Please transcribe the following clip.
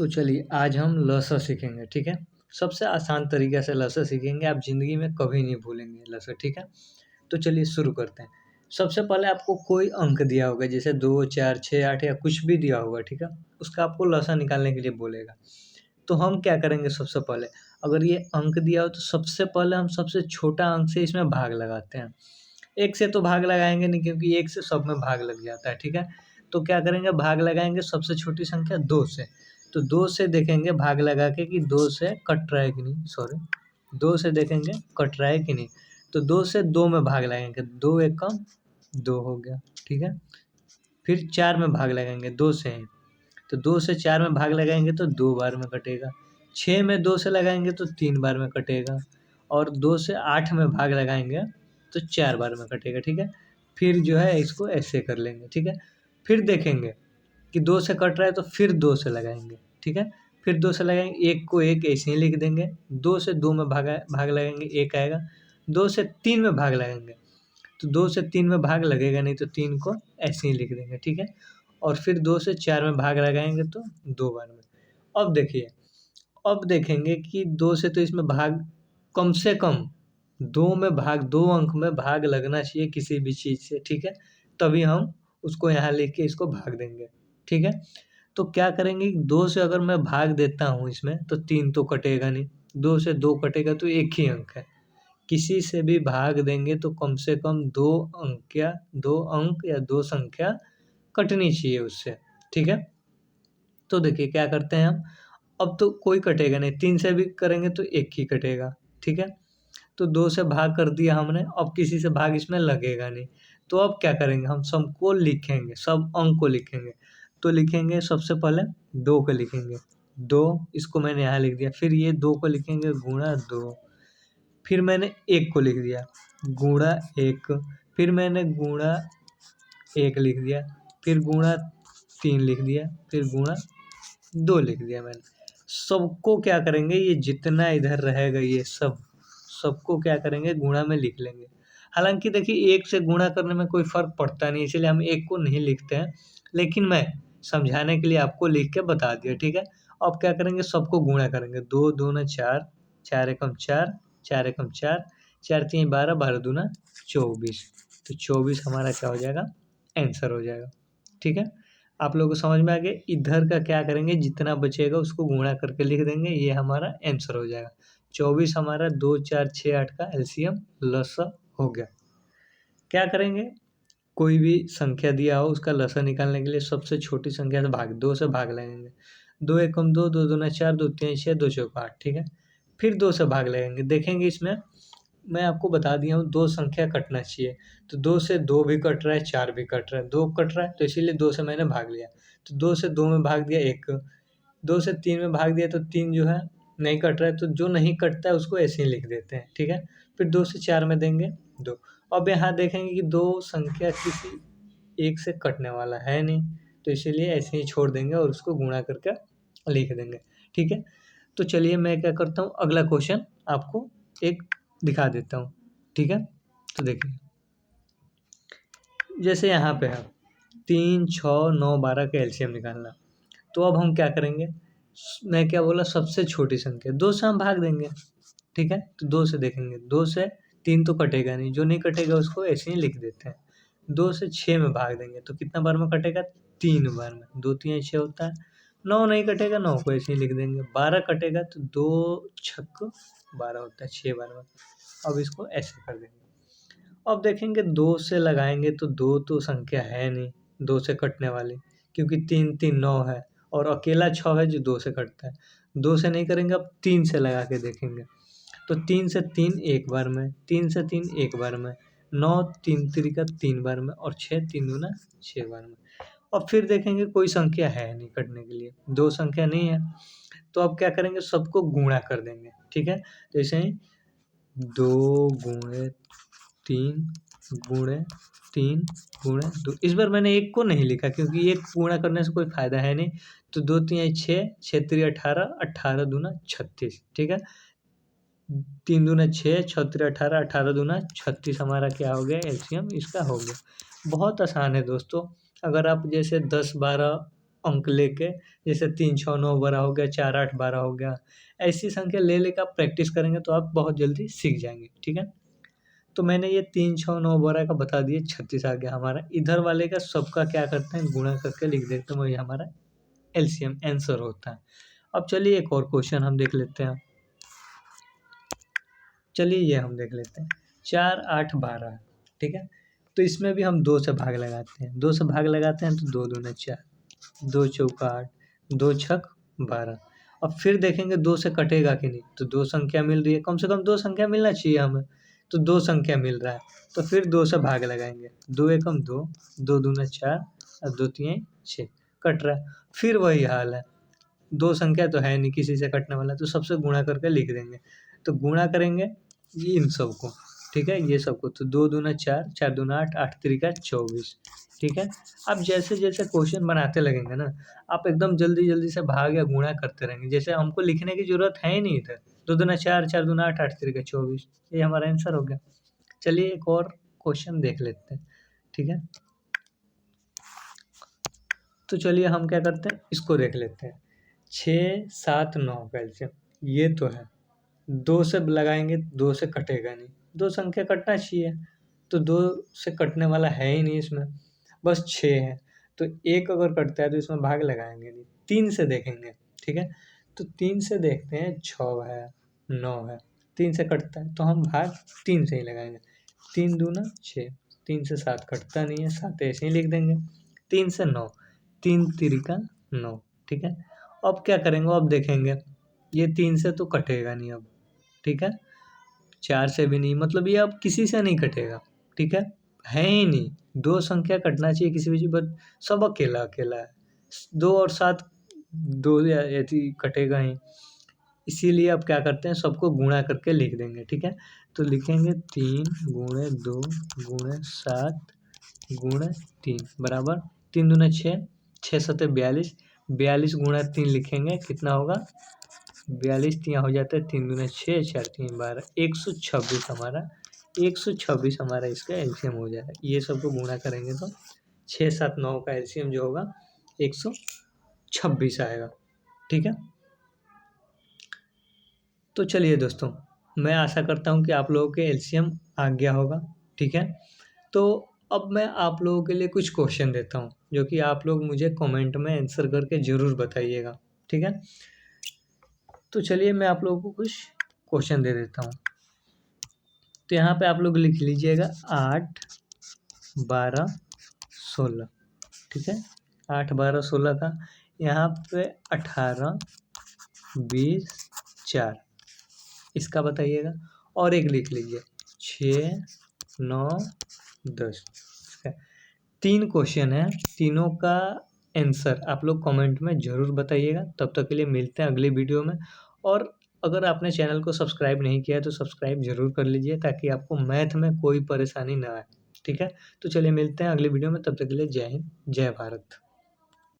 तो चलिए आज हम लसा सीखेंगे, ठीक है? सबसे आसान तरीके से लसा सीखेंगे, आप ज़िंदगी में कभी नहीं भूलेंगे लसा, ठीक है? तो चलिए शुरू करते हैं। सबसे पहले आपको कोई अंक दिया होगा जैसे 2, 4, 6, 8 या कुछ भी दिया होगा, ठीक है? उसका आपको लसा निकालने के लिए बोलेगा। तो हम क्या करेंगे सबसे पहले, अगर ये अंक दिया हो तो सबसे पहले हम सबसे छोटा अंक से इसमें भाग लगाते हैं। 1 से तो भाग लगाएँगे नहीं क्योंकि 1 से सब में भाग लग जाता है, ठीक है? तो क्या करेंगे भाग लगाएँगे सबसे छोटी संख्या 2 से। तो 2 से देखेंगे भाग लगा के कि 2 से कट रहा है कि नहीं, सॉरी 2 से देखेंगे कट रहा है कि नहीं। तो 2 से 2 में भाग लगाएँगे, 2 एकम 2 हो गया, ठीक है? फिर 4 में भाग लगाएँगे, 2 से है, तो 2 से 4 में भाग लगाएँगे तो 2 बार में कटेगा। 6 में 2 से लगाएँगे तो 3 बार में कटेगा और 2 से 8 में भाग लगाएँगे तो 4 बार में कटेगा, ठीक है? फिर जो है इसको ऐसे कर लेंगे, ठीक है? फिर देखेंगे कि 2 से कट रहा है तो फिर 2 से लगाएँगे, ठीक है? फिर 2 से लगाएँगे, 1 को 1 ऐसे ही लिख देंगे, 2 से 2 में भाग लगाएँगे 1 आएगा, 2 से 3 में भाग लगाएँगे, तो 2 से 3 में भाग लगेगा नहीं तो 3 को ऐसे ही लिख देंगे, ठीक है? और फिर 2 से 4 में भाग लगाएँगे तो 2 बार में। अब देखिए, अब देखेंगे कि 2 से तो इसमें भाग कम से कम 2 अंक में भाग लगना चाहिए किसी भी चीज़ से, ठीक है? तभी हम उसको यहाँ लिख के इसको भाग देंगे, ठीक है? तो क्या करेंगे 2 से अगर मैं भाग देता हूँ इसमें तो 3 तो कटेगा नहीं, 2 से 2 कटेगा तो 1 ही अंक है। किसी से भी भाग देंगे तो कम से कम 2 अंक या 2 संख्या कटनी चाहिए उससे, ठीक है? तो देखिए क्या करते हैं हम, अब तो कोई कटेगा नहीं, 3 से भी करेंगे तो 1 ही कटेगा, ठीक है? तो 2 से भाग कर दिया हमने, अब किसी से भाग इसमें लगेगा नहीं। तो अब क्या करेंगे हम सबको लिखेंगे, सब अंक को लिखेंगे। तो लिखेंगे सबसे पहले 2 को लिखेंगे, 2 इसको मैंने यहाँ लिख दिया, फिर ये 2 को लिखेंगे गुणा 2, फिर मैंने 1 को लिख दिया, गुणा 1, फिर मैंने गुणा 1 लिख दिया, फिर गुणा 3 लिख दिया, फिर गुणा 2 लिख दिया मैंने। सबको क्या करेंगे ये जितना इधर रहेगा ये सब, सबको क्या करेंगे गुणा में लिख लेंगे। हालाँकि देखिए 1 से गुणा करने में कोई फ़र्क पड़ता नहीं, इसीलिए हम 1 को नहीं लिखते हैं, लेकिन मैं समझाने के लिए आपको लिख के बता दिया, ठीक है? अब क्या करेंगे सबको गुणा करेंगे, 2 दूना 4, 4 एकम 4, 4 एकम 4, 4 तीन 12, 12 दूना 24, तो 24 हमारा क्या हो जाएगा आंसर हो जाएगा, ठीक है? आप लोगों को समझ में आ गया? इधर का क्या करेंगे जितना बचेगा उसको गुणा करके लिख देंगे, ये हमारा आंसर हो जाएगा। 24 हमारा 2, 4, 6, 8 का एलसीएम लसा हो गया। क्या करेंगे? कोई भी संख्या दिया हो उसका लसा निकालने के लिए सबसे छोटी संख्या से 2 से भाग लगेंगे। 2 एकम 2, 2 दूना 4, 2 तीन 6, 2 चौक 8, ठीक है? फिर 2 से भाग लगेंगे, देखेंगे इसमें मैं आपको बता दिया हूँ 2 संख्या कटना चाहिए, तो 2 से 2 भी कट रहा है, 4 भी कट रहा है, 2 कट रहा है तो इसीलिए 2 से मैंने भाग लिया। तो 2 से 2 में भाग दिया 1, 2 से 3 में भाग दिया तो 3 जो है नहीं कट रहा है, तो जो नहीं कटता है उसको ऐसे ही लिख देते हैं, ठीक है? फिर 2 से 4 में देंगे 2। अब यहाँ देखेंगे कि 2 संख्या किसी एक से कटने वाला है नहीं, तो इसीलिए ऐसे ही छोड़ देंगे और उसको गुणा करके लिख देंगे, ठीक है? तो चलिए मैं क्या करता हूँ अगला क्वेश्चन आपको एक दिखा देता हूँ, ठीक है? तो देखिए, जैसे यहाँ पे है 3, 6, 9, 12 का एलसीएम निकालना। तो अब हम क्या करेंगे, मैं क्या बोला सबसे छोटी संख्या 2 से हम भाग देंगे, ठीक है? तो 2 से देखेंगे, 2 से 3 तो कटेगा नहीं, जो नहीं कटेगा उसको ऐसे ही लिख देते हैं। 2 से 6 में भाग देंगे तो कितना बार में कटेगा 3 बार में, 2 तीन 6 होता है। 9 नहीं कटेगा, 9 को ऐसे ही लिख देंगे। 12 कटेगा तो 2 छक्क 12 होता है, 6 बार में। अब इसको ऐसे कर देंगे। अब देखेंगे 2 से लगाएँगे तो 2 तो संख्या है नहीं, 2 से कटने वाली, क्योंकि 3 3 9 है और अकेला 6 है जो 2 से कटता है। 2 से नहीं करेंगे, अब 3 से लगा के देखेंगे। तो 3 से 3 एक बार में, 3 से 3 एक बार में, 9 3 तिरिका 3 बार में और 6 3 दूना 6 बार में। अब फिर देखेंगे कोई संख्या है नहीं कटने के लिए, 2 संख्या नहीं है, तो अब क्या करेंगे सबको गुणा कर देंगे, ठीक है? तो ऐसे ही 2 गुणे 3 गुणे 3 गुणे 2, इस बार मैंने 1 को नहीं लिखा क्योंकि 1 गुणा करने से कोई फ़ायदा है नहीं, तो 2 तिया 6, 6 तिया 18, 18 दूना 36, ठीक है? 3 दूना 6, 6 तिया 18, 18 दूना 36 हमारा क्या हो गया एलसीएम इसका हो गया। बहुत आसान है दोस्तों, अगर आप जैसे 10, 12 अंक लेके, जैसे 3, 6, 9, 12 हो गया, 4, 8, 12 हो गया, ऐसी संख्या ले लेके आप प्रैक्टिस करेंगे तो आप बहुत जल्दी सीख जाएँगे, ठीक है? तो मैंने ये 3, 6, 9, 12 का बता दिए, 36 आ गया हमारा। इधर वाले का सबका क्या करते हैं, गुणा करके लिख देते हैं, वही हमारा एलसीएम आंसर होता है। अब चलिए एक और क्वेश्चन हम देख लेते हैं। चलिए ये हम देख लेते हैं, 4, 8, 12, ठीक है? तो इसमें भी हम 2 से भाग लगाते हैं, 2 से भाग लगाते हैं तो 2 दूनी 4, 2 चौका 8, 2 छक 12। अब फिर देखेंगे 2 से कटेगा कि नहीं, तो 2 संख्या मिल रही है, कम से कम 2 संख्या मिलना चाहिए हमें, तो 2 संख्या मिल रहा है, तो फिर 2 से भाग लगाएँगे, 2 एकम 2, 2 दूना 4 और 2 तियाई 6, कट रहा है। फिर वही हाल है, 2 संख्या तो है नहीं किसी से कटने वाला, तो सबसे गुणा करके लिख देंगे। तो गुणा करेंगे ये इन सबको, ठीक है? ये सबको, तो 2 दूना 4, 4 दूना 8, 8 तिरिका 24, ठीक है? अब जैसे-जैसे क्वेश्चन बनाते लगेंगे ना, आप एकदम जल्दी-जल्दी से भाग या गुणा करते रहेंगे। जैसे हमको लिखने की ज़रूरत है ही नहीं इधर, 2 दूना 4, 4 दूना 8, 8 तिरिका 24, ये हमारा आंसर हो गया। चलिए एक और क्वेश्चन देख लेते हैं, ठीक है? तो चलिए हम क्या करते हैं, इसको देख लेते हैं। 6, 7, 9 का एलसीएम, ये तो है। 2 से लगाएँगे, 2 से कटेगा नहीं, 2 संख्या कटना चाहिए, तो 2 से कटने वाला है ही नहीं इसमें, बस 6 है। तो 1 अगर कटता है तो इसमें भाग लगाएँगे नहीं, 3 से देखेंगे, ठीक है? तो 3 से देखते हैं, 6 है, 9 है, 3 से कटता है तो हम भाग 3 से ही लगाएँगे। 3 दूना 6, 3 से 7 कटता नहीं है, 7 ऐसे ही लिख देंगे। 3 से 9, 3 तिरिका 9, ठीक है? अब क्या करेंगे, अब देखेंगे, ये 3 से तो कटेगा नहीं अब, ठीक है? 4 से भी नहीं, मतलब ये अब किसी से नहीं कटेगा, ठीक है? है ही नहीं, 2 संख्या कटना चाहिए किसी भी चीज़, बट सब अकेला-अकेला है। 2 और 7 2 या यदि कटेगा ही, इसीलिए अब क्या करते हैं, सबको गुणा करके लिख देंगे, ठीक है? तो लिखेंगे 3 गुणे 2 गुणे 7 गुणे 3 बराबर 3 दूना 6, 6 सत्ते 42, 42 गुणा 3 लिखेंगे, कितना होगा, 42 तियाँ हो जाता है, 3 दूना 6, 4 तियाँ 12, 126 हमारा, 126 हमारा इसका एलसीएम हो जाएगा। ये सबको गुणा करेंगे तो 6, 7, 9 का एलसीएम जो होगा 126 आएगा, ठीक है? तो चलिए दोस्तों, मैं आशा करता हूँ कि आप लोगों के एलसीएम आ गया होगा, ठीक है? तो अब मैं आप लोगों के लिए कुछ क्वेश्चन देता हूँ, जो कि आप लोग मुझे कमेंट में आंसर करके ज़रूर बताइएगा, ठीक है? तो चलिए मैं आप लोगों को कुछ क्वेश्चन दे देता हूँ। तो यहाँ पे आप लोग लिख लीजिएगा 8, 12, 16, ठीक है? 8, 12, 16 का यहाँ पे 18, 20, 4 इसका बताइएगा, और एक लिख लीजिए 6, 9, 10। 3 क्वेश्चन है, तीनों का आंसर आप लोग कमेंट में ज़रूर बताइएगा। तब तक के लिए मिलते हैं अगली वीडियो में, और अगर आपने चैनल को सब्सक्राइब नहीं किया है तो सब्सक्राइब ज़रूर कर लीजिए, ताकि आपको मैथ में कोई परेशानी ना आए, ठीक है? तो चलिए मिलते हैं अगली वीडियो में, तब तक के लिए जय हिंद, जय भारत।